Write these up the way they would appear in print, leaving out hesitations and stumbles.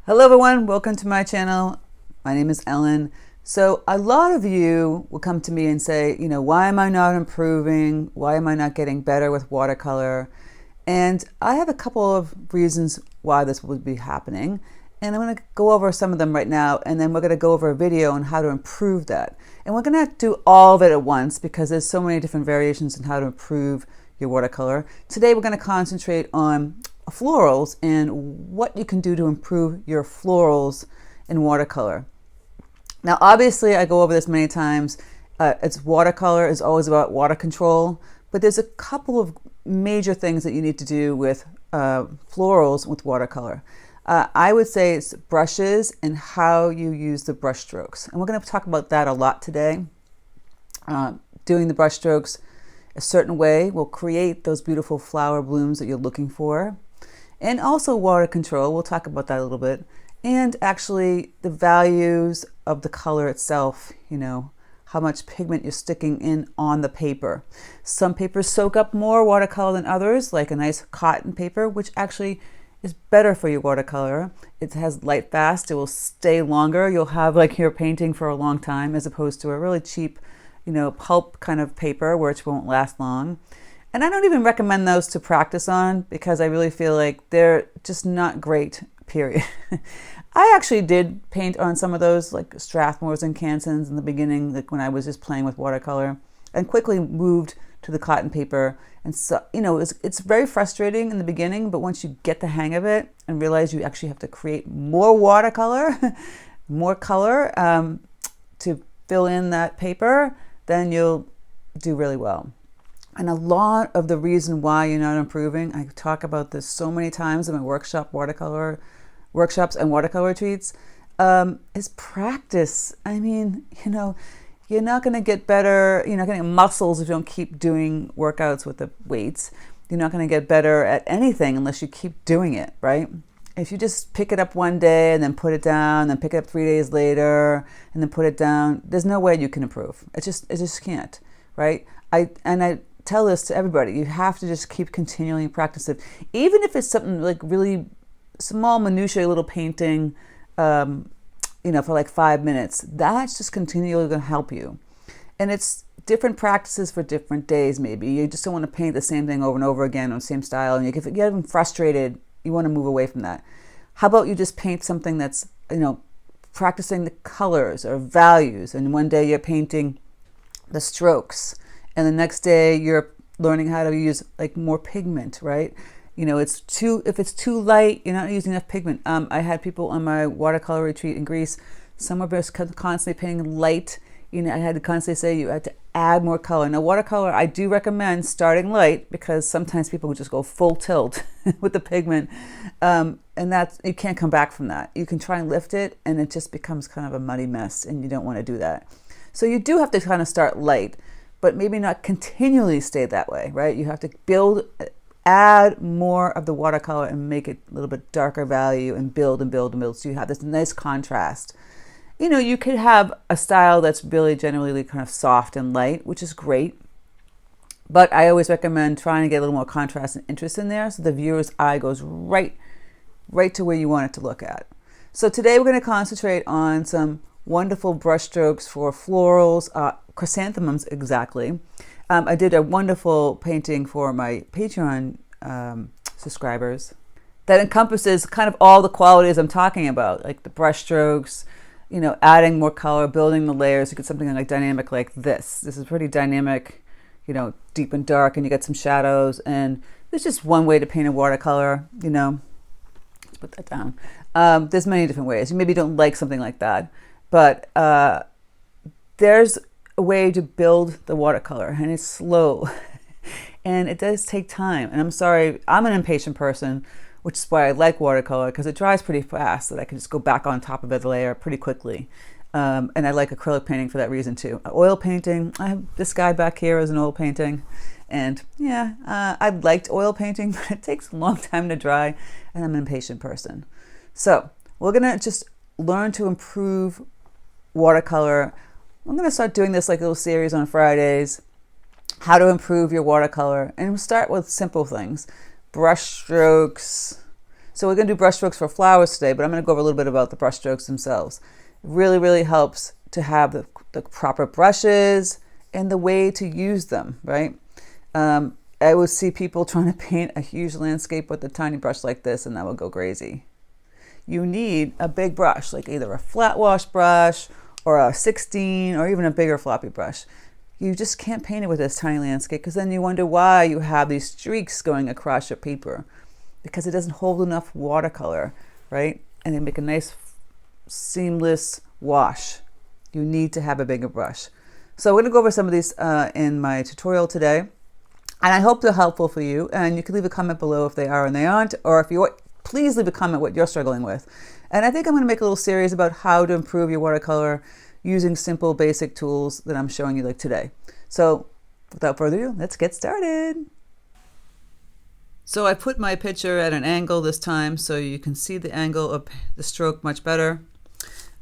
Hello everyone, welcome to my channel. My name is Ellen. So a lot of you will come to me and say, why am I not improving? Why am I not getting better with watercolor? And I have a couple of reasons why this would be happening. And I'm going to go over some of them right now, and then we're going to go over a video on how to improve that. And we're going to do all of it at once because there's so many different variations in how to improve your watercolor. Today we're going to concentrate on florals and what you can do to improve your florals in watercolor. Now obviously I go over this many times. It's watercolor is always about water control, but there's a couple of major things that you need to do with florals with watercolor. I would say it's brushes and how you use the brush strokes, and we're going to talk about that a lot today. Doing the brush strokes a certain way will create those beautiful flower blooms that you're looking for. And also water control, we'll talk about that a little bit. And actually the values of the color itself, how much pigment you're sticking in on the paper. Some papers soak up more watercolor than others, like a nice cotton paper, which actually is better for your watercolor. It has light fast, it will stay longer. You'll have like your painting for a long time as opposed to a really cheap, pulp kind of paper which won't last long. And I don't even recommend those to practice on because I really feel like they're just not great, period. I actually did paint on some of those, like Strathmores and Cansons in the beginning, like when I was just playing with watercolor, and quickly moved to the cotton paper. And so, it's very frustrating in the beginning, but once you get the hang of it and realize you actually have to create more watercolor, more color to fill in that paper, then you'll do really well. And a lot of the reason why you're not improving, I talk about this so many times in my watercolor workshops and watercolor retreats, is practice. I mean, you're not going to get better, you're not going to get muscles if you don't keep doing workouts with the weights. You're not going to get better at anything unless you keep doing it, right? If you just pick it up one day and then put it down, then pick it up 3 days later and then put it down, there's no way you can improve. It just can't, right? I tell this to everybody. You have to just keep continually practice it. Even if it's something like really small, minutiae little painting, for like 5 minutes, that's just continually going to help you. And it's different practices for different days, maybe. You just don't want to paint the same thing over and over again on the same style. And you get even frustrated. You want to move away from that. How about you just paint something that's, practicing the colors or values. And one day you're painting the strokes. And the next day you're learning how to use like more pigment, right? If it's too light, you're not using enough pigment. I had people on my watercolor retreat in Greece. Some were just constantly painting light. I had to constantly say you had to add more color. Now watercolor, I do recommend starting light because sometimes people would just go full tilt with the pigment. And that's, you can't come back from that. You can try and lift it and it just becomes kind of a muddy mess and you don't want to do that. So you do have to kind of start light, but maybe not continually stay that way, right? You have to add more of the watercolor and make it a little bit darker value and build and build and build. So you have this nice contrast. You could have a style that's really generally kind of soft and light, which is great. But I always recommend trying to get a little more contrast and interest in there so the viewer's eye goes right to where you want it to look at. So today we're going to concentrate on some wonderful brush strokes for florals, chrysanthemums exactly. I did a wonderful painting for my Patreon subscribers that encompasses kind of all the qualities I'm talking about, like the brush strokes, adding more color, building the layers. You get something like dynamic like this. This is pretty dynamic, deep and dark, and you get some shadows. And there's just one way to paint a watercolor, Let's put that down. There's many different ways. You maybe don't like something like that, but there's a way to build the watercolor, and it's slow and it does take time. And I'm sorry, I'm an impatient person, which is why I like watercolor, because it dries pretty fast, so that I can just go back on top of the layer pretty quickly. And I like acrylic painting for that reason too. Oil painting, I have this guy back here is an oil painting, and yeah, I liked oil painting, but it takes a long time to dry, and I'm an impatient person. So we're gonna just learn to improve watercolor. I'm going to start doing this like a little series on Fridays, how to improve your watercolor. And we'll start with simple things, brush strokes, So we're going to do brush strokes for flowers today, but I'm going to go over a little bit about the brush strokes themselves. It really, really helps to have the proper brushes and the way to use them, right? I would see people trying to paint a huge landscape with a tiny brush like this, and that would go crazy. You need a big brush, like either a flat wash brush or a 16 or even a bigger floppy brush. You just can't paint it with this tiny landscape, because then you wonder why you have these streaks going across your paper, because it doesn't hold enough watercolor, right? And they make a nice seamless wash. You need to have a bigger brush. So we're going to go over some of these in my tutorial today, and I hope they're helpful for you. And you can leave a comment below if they are and they aren't, or if you please leave a comment what you're struggling with. And I think I'm going to make a little series about how to improve your watercolor using simple basic tools that I'm showing you like today. So without further ado, let's get started. So I put my picture at an angle this time so you can see the angle of the stroke much better.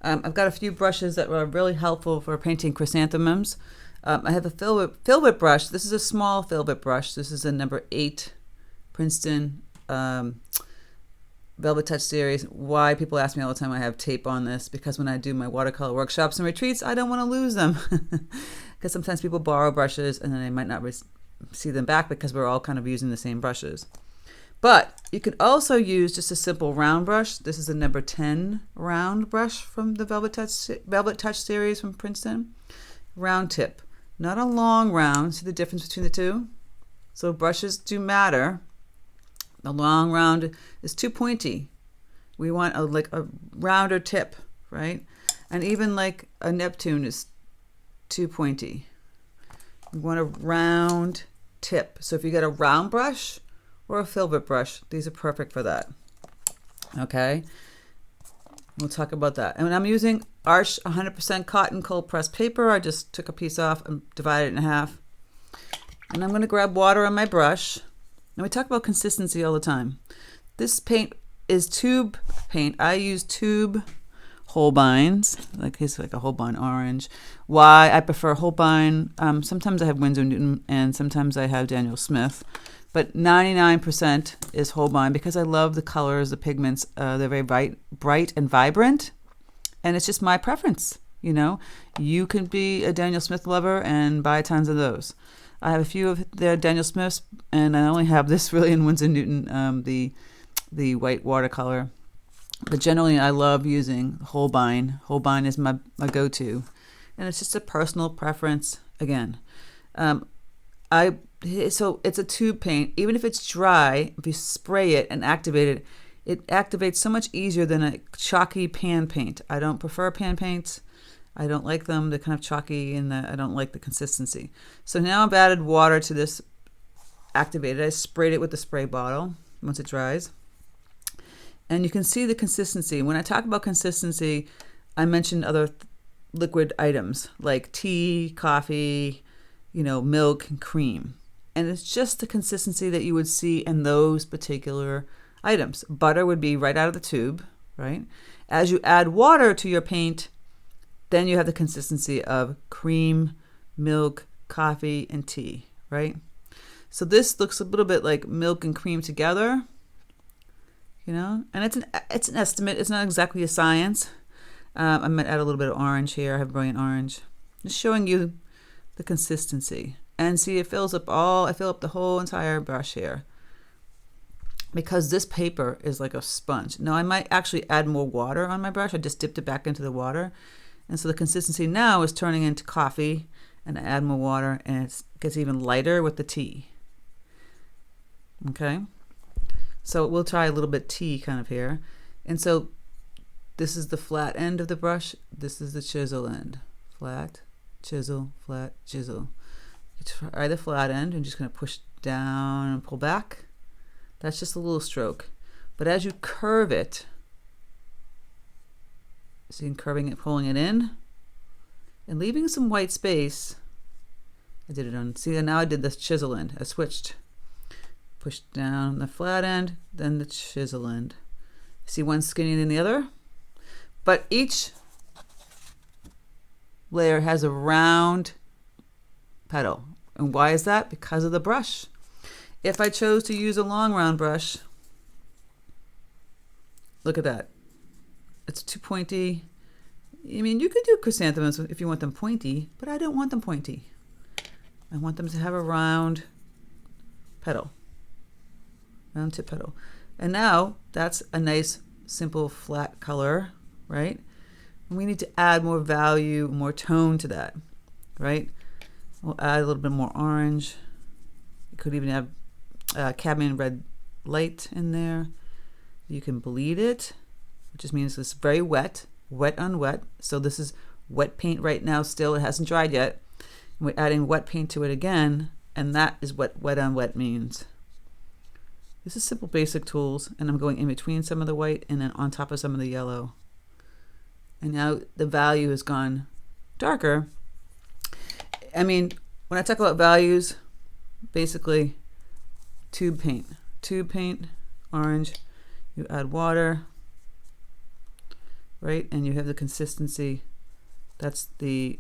I've got a few brushes that are really helpful for painting chrysanthemums. I have a filbert brush. This is a small filbert brush. This is a number 8 Princeton Velvet Touch series. Why people ask me all the time I have tape on this, because when I do my watercolor workshops and retreats, I don't want to lose them. Because sometimes people borrow brushes and then they might not see them back because we're all kind of using the same brushes. But you can also use just a simple round brush. This is a number 10 round brush from the Velvet Touch series from Princeton. Round tip, not a long round. See the difference between the two? So brushes do matter. The long round is too pointy. We want like a rounder tip, right? And even like a Neptune is too pointy. We want a round tip. So if you get a round brush or a filbert brush, these are perfect for that. Okay, we'll talk about that. And I'm using Arch 100% cotton cold pressed paper. I just took a piece off and divided it in half. And I'm going to grab water on my brush. And we talk about consistency all the time. This paint is tube paint. I use tube holbeins, like it's like a holbein orange. Why I prefer holbein? Sometimes I have Winsor Newton and sometimes I have Daniel Smith, but 99% is holbein because I love the colors, the pigments. They're very bright and vibrant, and it's just my preference. You know, you can be a Daniel Smith lover and buy tons of those. I have a few of their Daniel Smiths, and I only have this really in Winsor Newton, the white watercolor. But generally, I love using holbein. Holbein is my go-to, and it's just a personal preference. Again, so it's a tube paint. Even if it's dry, if you spray it and activate it, it activates so much easier than a chalky pan paint. I don't prefer pan paints. I don't like them. They're kind of chalky, and I don't like the consistency. So now I've added water to this activated. I sprayed it with the spray bottle once it dries. And you can see the consistency. When I talk about consistency, I mentioned other liquid items like tea, coffee, milk, and cream. And it's just the consistency that you would see in those particular items. Butter would be right out of the tube, right? As you add water to your paint, then you have the consistency of cream, milk, coffee, and tea, right? So this looks a little bit like milk and cream together, and it's an estimate. It's not exactly a science. I might add a little bit of orange here. I have brilliant orange. Just showing you the consistency. And see, I fill up the whole entire brush here, because this paper is like a sponge. Now I might actually add more water on my brush. I just dipped it back into the water. And so the consistency now is turning into coffee, and I add more water, and it gets even lighter with the tea. Okay, so we'll try a little bit tea kind of here. And so this is the flat end of the brush. This is the chisel end. Flat, chisel, flat, chisel. You try the flat end, and just going to push down and pull back. That's just a little stroke. But as you curve it, see, curving it, pulling it in, and leaving some white space. I did it on, see, now I did this chisel end. I switched. Pushed down the flat end, then the chisel end. See, one skinnier than the other? But each layer has a round petal. And why is that? Because of the brush. If I chose to use a long round brush, Look at that. It's too pointy. I mean, you could do chrysanthemums if you want them pointy, but I don't want them pointy. I want them to have a round petal, round tip petal. And now that's a nice, simple, flat color, right? And we need to add more value, more tone to that, right? We'll add a little bit more orange. You could even have cadmium red light in there. You can bleed it, which just means it's very wet, wet on wet. So this is wet paint right now still. It hasn't dried yet. And we're adding wet paint to it again, and that is what wet on wet means. This is simple basic tools, and I'm going in between some of the white and then on top of some of the yellow. And now the value has gone darker. I mean, when I talk about values, basically tube paint, orange, you add water, right? And you have the consistency. That's the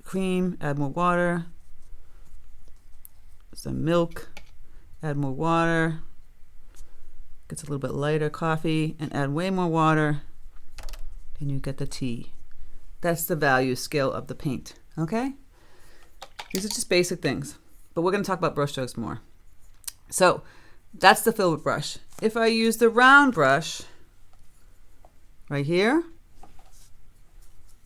cream, add more water. Some milk, add more water. Gets a little bit lighter, coffee, and add way more water. And you get the tea. That's the value scale of the paint, okay? These are just basic things, but we're gonna talk about brush strokes more. So that's the filbert brush. If I use the round brush right here,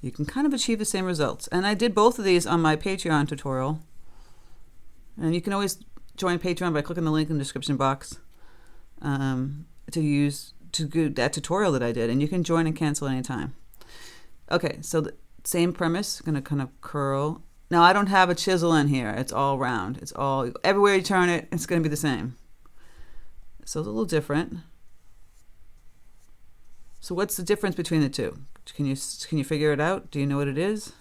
you can kind of achieve the same results. And I did both of these on my Patreon tutorial. And you can always join Patreon by clicking the link in the description box to do that tutorial that I did. And you can join and cancel anytime. Okay, so the same premise, gonna kind of curl. Now I don't have a chisel in here. It's all round. It's all, everywhere you turn it, it's gonna be the same. So it's a little different. So what's the difference between the two? Can you figure it out? Do you know what it is?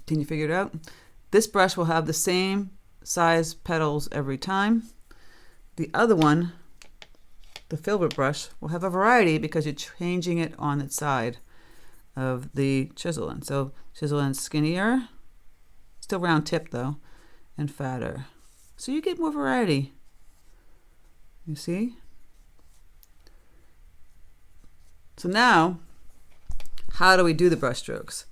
Can you figure it out? This brush will have the same size petals every time. The other one, the filbert brush, will have a variety because you're changing it on its side of the chisel end. So chisel end skinnier, still round tip though, and fatter. So you get more variety. You see? So now, how do we do the brush strokes?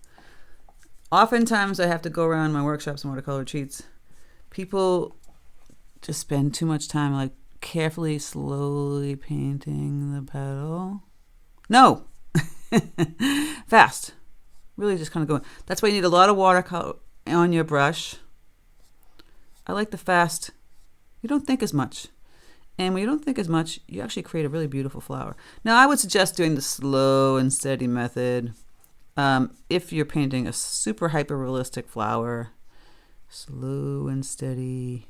Oftentimes I have to go around my workshops and watercolor retreats. People just spend too much time like carefully, slowly painting the petal. No! Fast. Really just kind of going. That's why you need a lot of watercolor on your brush. I like the fast. You don't think as much. And when you don't think as much, you actually create a really beautiful flower. Now I would suggest doing the slow and steady method. If you're painting a super hyper realistic flower, slow and steady.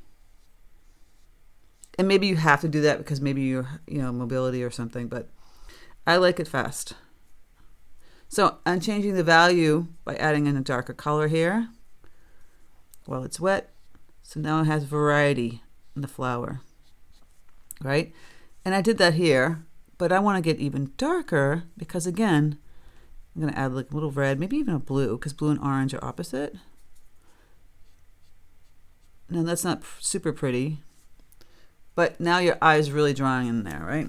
And maybe you have to do that because maybe you're, mobility or something, but I like it fast. So I'm changing the value by adding in a darker color here while it's wet. So now it has variety in the flower, right? And I did that here, but I want to get even darker because again, I'm going to add like a little red, maybe even a blue, because blue and orange are opposite. Now that's not super pretty, but now your eye is really drawing in there, right?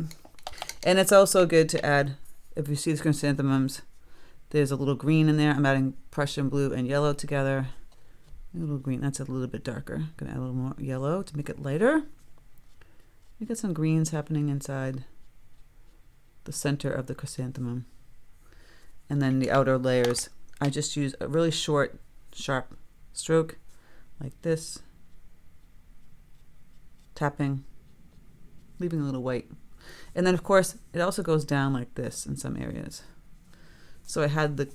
And it's also good to add, if you see the chrysanthemums, there's a little green in there. I'm adding Prussian blue and yellow together. A little green, that's a little bit darker. I'm going to add a little more yellow to make it lighter. You get some greens happening inside the center of the chrysanthemum. And then the outer layers, I just use a really short, sharp stroke like this, tapping, leaving a little white. And then of course, it also goes down like this in some areas. So I had the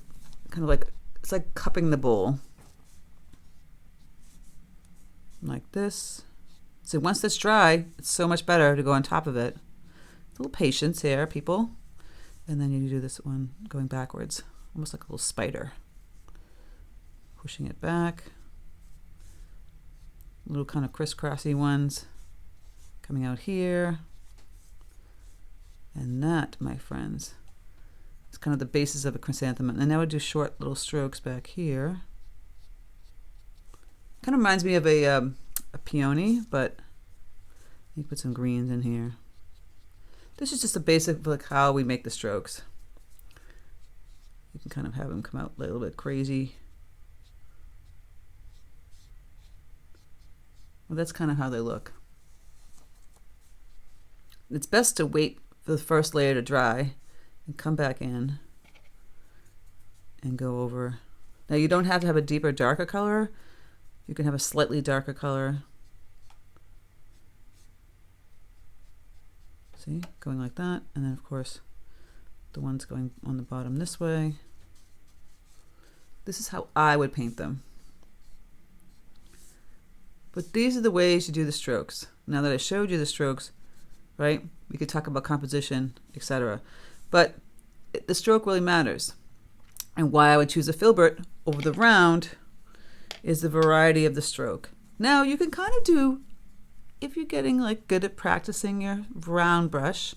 kind of like, it's like cupping the bowl. Like this. So once it's dry, it's so much better to go on top of it. A little patience here, people. And then you do this one going backwards, almost like a little spider. Pushing it back. Little kind of crisscrossy ones coming out here. And that, my friends, is kind of the basis of a chrysanthemum. And now I would do short little strokes back here. Kind of reminds me of a peony, but you put some greens in here. This is just a basic like how we make the strokes. You can kind of have them come out a little bit crazy. Well, that's kind of how they look. It's best to wait for the first layer to dry and come back in and go over. Now you don't have to have a deeper, darker color. You can have a slightly darker color. See, going like that. And then of course, the ones going on the bottom this way. This is how I would paint them. But these are the ways you do the strokes. Now that I showed you the strokes, right? We could talk about composition, etc. But the stroke really matters. And why I would choose a filbert over the round is the variety of the stroke. Now you can kind of do, if you're getting like good at practicing your round brush,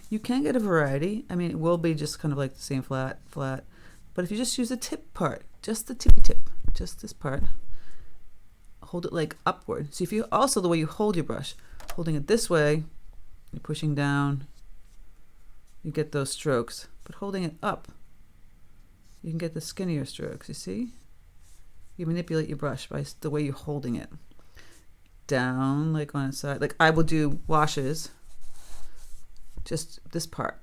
you can get a variety. I mean, it will be just kind of like the same flat, flat. But if you just use the tip part, just the tippy tip, just this part, hold it like upward. See, if you also the way you hold your brush, holding it this way, you're pushing down, you get those strokes. But holding it up, you can get the skinnier strokes, you see? You manipulate your brush by the way you're holding it. Down, like on its side. Like I will do washes, just this part.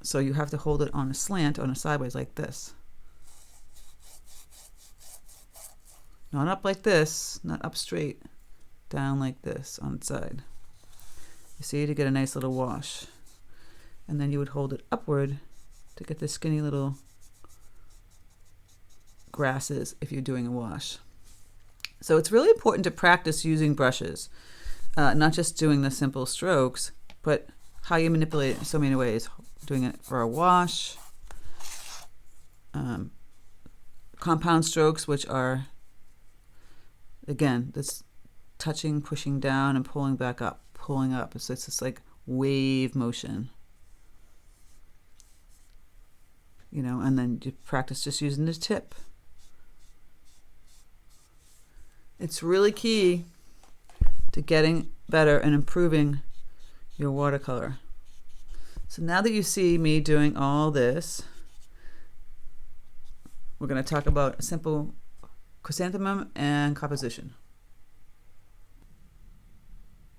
So you have to hold it on a slant, on a sideways like this. Not up like this, not up straight, down like this on its side. You see, to get a nice little wash. And then you would hold it upward to get the skinny little grasses if you're doing a wash. So it's really important to practice using brushes, not just doing the simple strokes, but how you manipulate it in so many ways. Doing it for a wash, compound strokes, which are, again, this touching, pushing down, and pulling back up, pulling up. So it's this like wave motion. You know, and then you practice just using the tip. It's really key to getting better and improving your watercolor. So now that you see me doing all this, we're going to talk about simple chrysanthemum and composition.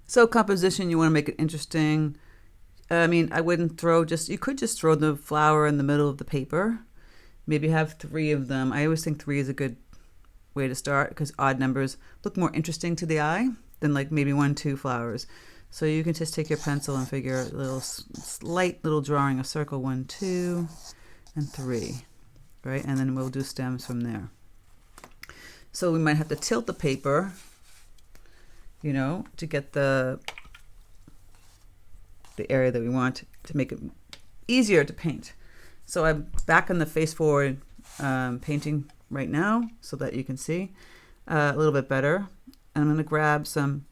So composition, you want to make it interesting. I mean, I wouldn't throw just, you could just throw the flower in the middle of the paper. Maybe have 3 of them. I always think 3 is a good way to start because odd numbers look more interesting to the eye than like maybe 1, 2 flowers. So you can just take your pencil and figure a little slight little drawing, a circle, 1, 2, and 3, right? And then we'll do stems from there. So we might have to tilt the paper, you know, to get the area that we want to make it easier to paint. So I'm back on the face forward painting right now so that you can see a little bit better. And I'm going to grab some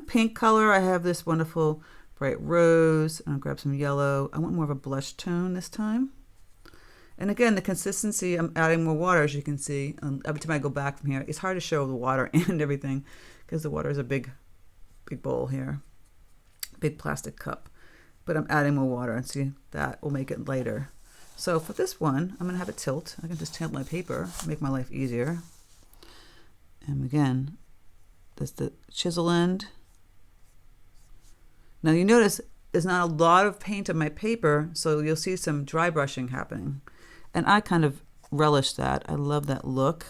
pink color. I have this wonderful bright rose. I'll grab some yellow. I want more of a blush tone this time. And again, the consistency, I'm adding more water, as you can see. Every time I go back from here, it's hard to show the water and everything because the water is a big bowl here, big plastic cup. But I'm adding more water, and see, that will make it lighter. So for this one, I'm going to have it tilt. I can just tilt my paper, make my life easier. And again, that's the chisel end. Now you notice there's not a lot of paint on my paper, so you'll see some dry brushing happening. And I kind of relish that. I love that look.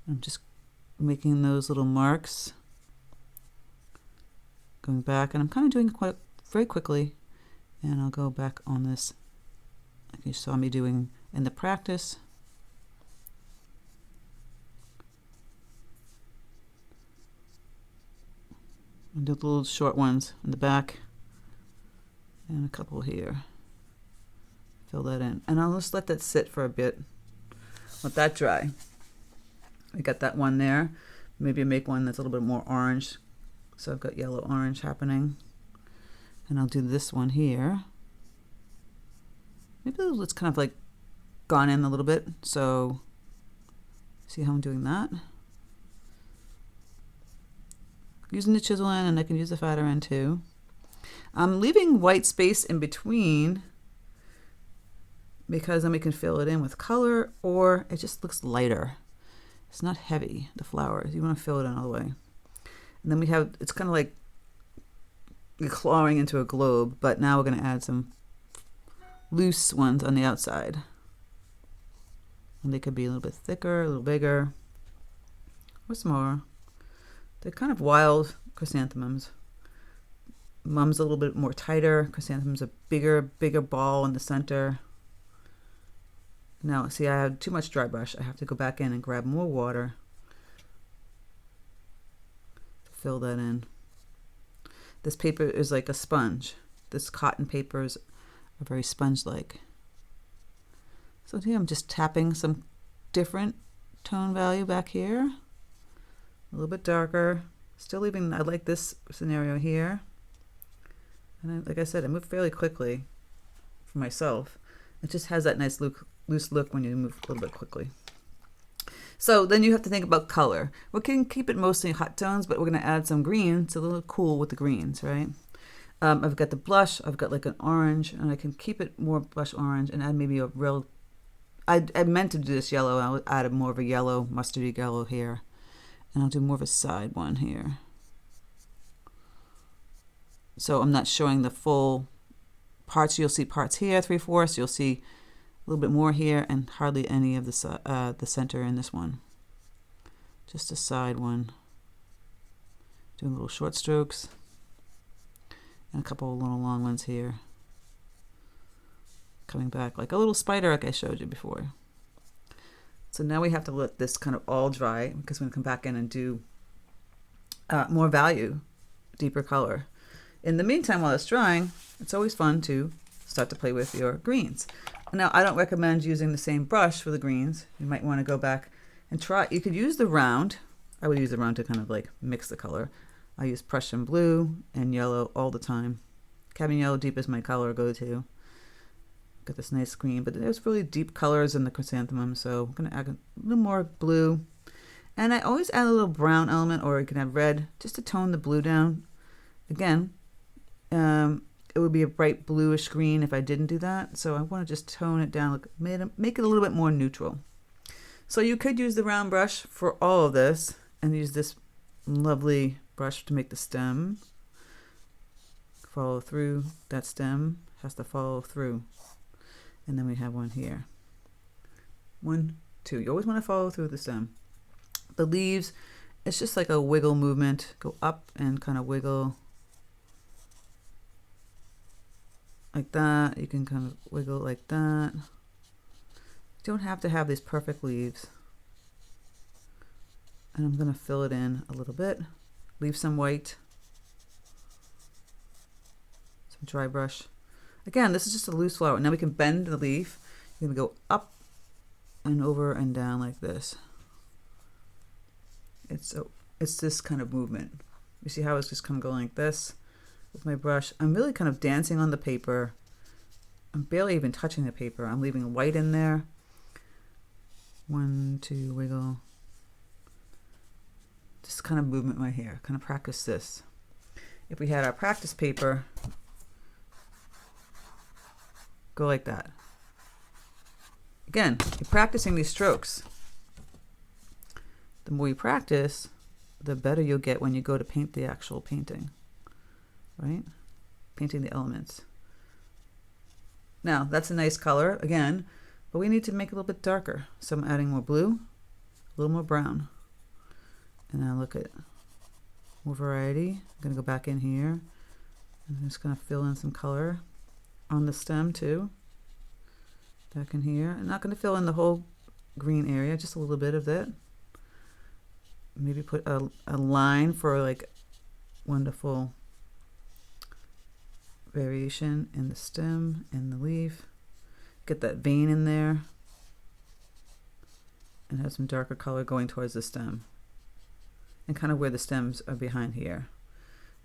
I'm just making those little marks. Going back, and I'm kind of doing quite very quickly. And I'll go back on this like you saw me doing in the practice. And do the little short ones in the back and a couple here. Fill that in, and I'll just let that sit for a bit. Let that dry. I got that one there. Maybe make one that's a little bit more orange. So I've got yellow orange happening. And I'll do this one here. Maybe it's kind of like gone in a little bit. So see how I'm doing that? Using the chisel end, and I can use the fatter end too. I'm leaving white space in between because then we can fill it in with color, or it just looks lighter. It's not heavy, the flowers. You want to fill it in all the way. And then we have, it's kind of like you're clawing into a globe, but now we're going to add some loose ones on the outside. And they could be a little bit thicker, a little bigger, or smaller. They're kind of wild chrysanthemums. Mum's a little bit more tighter. Chrysanthemum's a bigger ball in the center. Now, see, I had too much dry brush. I have to go back in and grab more water to fill that in. This paper is like a sponge. This cotton papers are very sponge-like. So here I'm just tapping some different tone value back here. A little bit darker. Still leaving, I like this scenario here. And like I said, I move fairly quickly for myself. It just has that nice loose look when you move a little bit quickly. So then you have to think about color. We can keep it mostly hot tones, but we're going to add some green. It's a little cool with the greens, right? I've got the blush. I've got like an orange, and I can keep it more blush orange and add maybe a real... I meant to do this yellow, and I'll add more of a yellow, mustardy yellow here. And I'll do more of a side one here. So I'm not showing the full parts. You'll see parts here, 3/4. You'll see a little bit more here, and hardly any of the center in this one. Just a side one. Doing little short strokes. And a couple of little long ones here. Coming back like a little spider like I showed you before. So now we have to let this kind of all dry because we're going to come back in and do more value, deeper color. In the meantime, while it's drying, it's always fun to start to play with your greens. Now, I don't recommend using the same brush for the greens. You might want to go back and try. You could use the round. I would use the round to kind of like mix the color. I use Prussian blue and yellow all the time. Cadmium yellow deep is my color go-to. Got this nice green, but there's really deep colors in the chrysanthemum, so I'm going to add a little more blue. And I always add a little brown element, or you can add red, just to tone the blue down. Again, it would be a bright bluish green if I didn't do that, so I want to just tone it down, make it a little bit more neutral. So you could use the round brush for all of this, and use this lovely brush to make the stem follow through. That stem has to follow through. And then we have one here. 1, 2. You always want to follow through the stem. The leaves, it's just like a wiggle movement. Go up and kind of wiggle like that. You can kind of wiggle like that. You don't have to have these perfect leaves. And I'm going to fill it in a little bit. Leave some white. Some dry brush. Again, this is just a loose flower. Now we can bend the leaf. You're going to go up and over and down like this. It's this kind of movement. You see how it's just kind of going like this with my brush. I'm really kind of dancing on the paper. I'm barely even touching the paper. I'm leaving white in there. 1, 2, wiggle. Just kind of movement right here. Kind of practice this. If we had our practice paper, go like that. Again, you're practicing these strokes. The more you practice, the better you'll get when you go to paint the actual painting, right? Painting the elements. Now, that's a nice color, again, but we need to make it a little bit darker. So I'm adding more blue, a little more brown. And now look at more variety. I'm going to go back in here. I'm just going to fill in some color on the stem too. Back in here. I'm not going to fill in the whole green area, just a little bit of it. Maybe put a line for like wonderful variation in the stem and the leaf. Get that vein in there. And have some darker color going towards the stem. And kind of where the stems are behind here.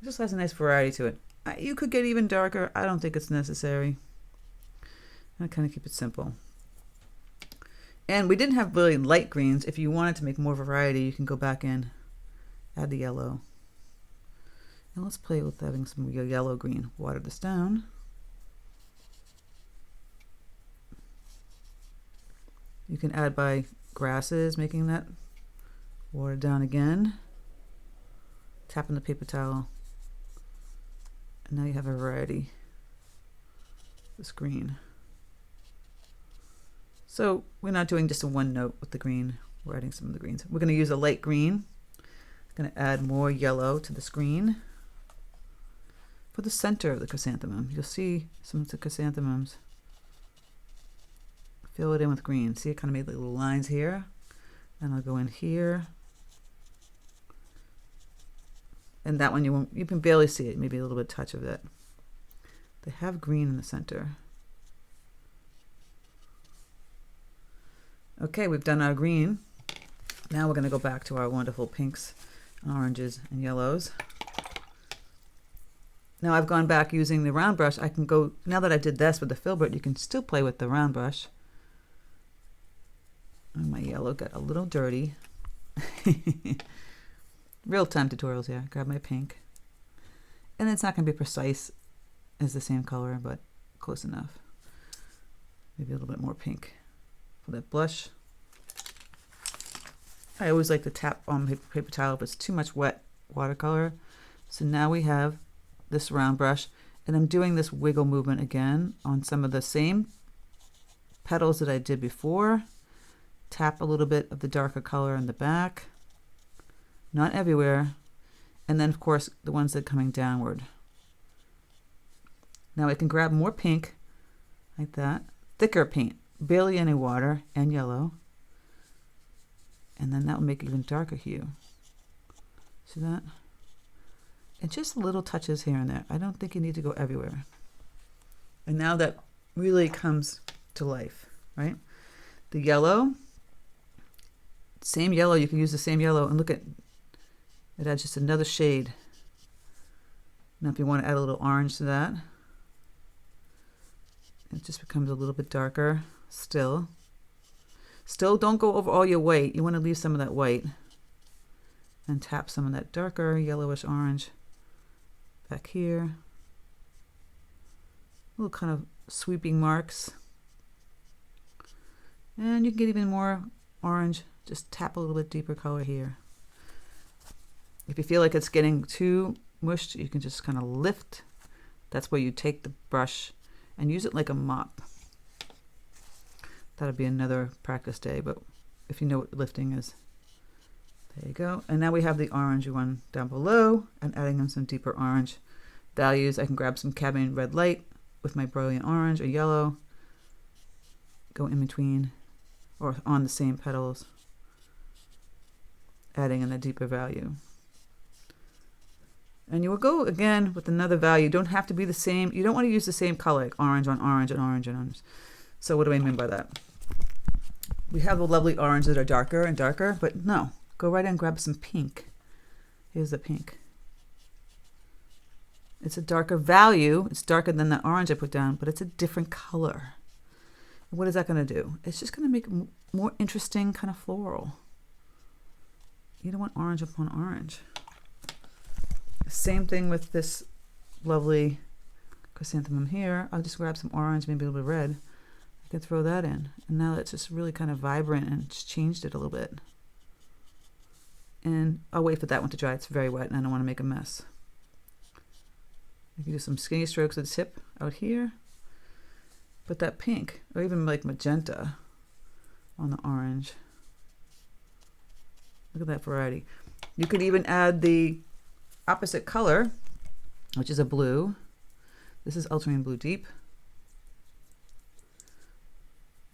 It just has a nice variety to it. You could get even darker. I don't think it's necessary. I kind of keep it simple. And we didn't have really light greens. If you wanted to make more variety, you can go back in, add the yellow. And let's play with having some yellow green. Water this down. You can add by grasses, making that water down again. Tapping the paper towel. And now you have a variety. This green. So we're not doing just a one note with the green. We're adding some of the greens. We're going to use a light green. I'm going to add more yellow to this green. For the center of the chrysanthemum, you'll see some of the chrysanthemums. Fill it in with green. See, it kind of made like little lines here. And I'll go in here. And that one you can barely see it, maybe a little bit touch of it. They have green in the center. Okay, we've done our green. Now we're going to go back to our wonderful pinks, and oranges, and yellows. Now I've gone back using the round brush. I can go, now that I did this with the filbert, you can still play with the round brush. And my yellow got a little dirty. Real-time tutorials here. Grab my pink. And it's not going to be precise as the same color, but close enough. Maybe a little bit more pink for that blush. I always like to tap on paper towel if it's too much wet watercolor. So now we have this round brush, and I'm doing this wiggle movement again on some of the same petals that I did before. Tap a little bit of the darker color in the back. Not everywhere. And then, of course, the ones that are coming downward. Now I can grab more pink, like that. Thicker paint, barely any water, and yellow. And then that will make even darker hue. See that? And just little touches here and there. I don't think you need to go everywhere. And now that really comes to life, right? The yellow, same yellow, you can use the same yellow, and look at it adds just another shade. Now if you want to add a little orange to that, it just becomes a little bit darker still. Still don't go over all your white. You want to leave some of that white and tap some of that darker yellowish orange back here. Little kind of sweeping marks. And you can get even more orange. Just tap a little bit deeper color here. If you feel like it's getting too mushed, you can just kind of lift. That's where you take the brush and use it like a mop. That'll be another practice day, but if you know what lifting is. There you go. And now we have the orange one down below, and adding in some deeper orange values. I can grab some cadmium red light with my brilliant orange or yellow. Go in between or on the same petals, adding in a deeper value. And you will go again with another value. You don't have to be the same. You don't want to use the same color, like orange on orange and orange and orange. So what do I mean by that? We have the lovely orange that are darker and darker, but no, go right in and grab some pink. Here's the pink. It's a darker value. It's darker than the orange I put down, but it's a different color. And what is that going to do? It's just going to make it more interesting, kind of floral. You don't want orange upon orange. Same thing with this lovely chrysanthemum here. I'll just grab some orange, maybe a little bit of red. I can throw that in. And now it's just really kind of vibrant and just changed it a little bit. And I'll wait for that one to dry. It's very wet and I don't want to make a mess. I can do some skinny strokes with the tip out here. Put that pink, or even like magenta on the orange. Look at that variety. You could even add the opposite color, which is a blue. This is ultramarine blue deep.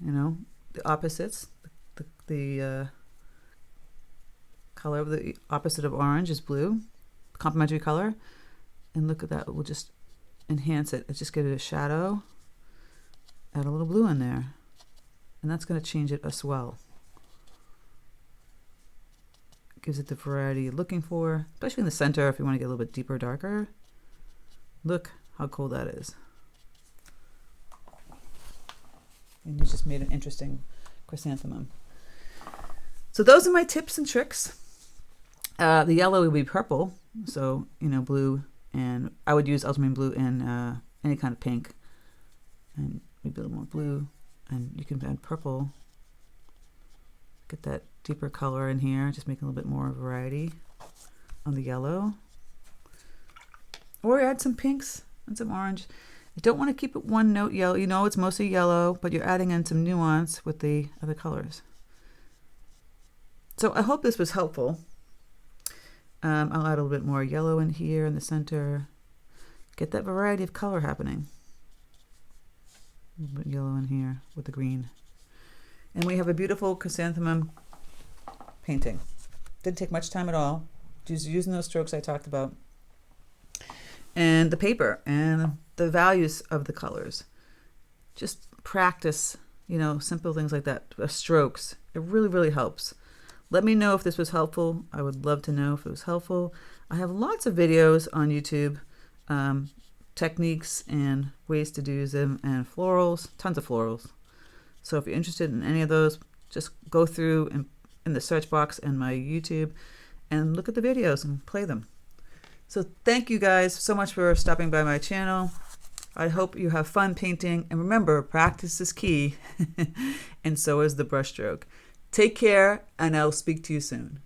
You know, the opposites. The color of the opposite of orange is blue, complementary color. And look at that, we'll just enhance it. Let's just give it a shadow, add a little blue in there. And that's going to change it as well. Gives it the variety you're looking for, especially in the center if you want to get a little bit deeper, darker. Look how cool that is. And you just made an interesting chrysanthemum. So those are my tips and tricks. The yellow will be purple, so you know, blue And I would use ultramarine blue and any kind of pink, and maybe a little more blue, and you can add purple. Get that deeper color in here, just make a little bit more variety on the yellow. Or add some pinks and some orange. You don't want to keep it one note yellow. You know it's mostly yellow, but you're adding in some nuance with the other colors. So I hope this was helpful. I'll add a little bit more yellow in here in the center. Get that variety of color happening. A little bit yellow in here with the green. And we have a beautiful chrysanthemum painting. Didn't take much time at all. Just using those strokes I talked about. And the paper and the values of the colors. Just practice, you know, simple things like that. Strokes. It really, really helps. Let me know if this was helpful. I would love to know if it was helpful. I have lots of videos on YouTube, techniques and ways to do them, and florals, tons of florals. So if you're interested in any of those, just go through in the search box in my YouTube and look at the videos and play them. So thank you guys so much for stopping by my channel. I hope you have fun painting, and remember, practice is key, and so is the brushstroke. Take care, and I'll speak to you soon.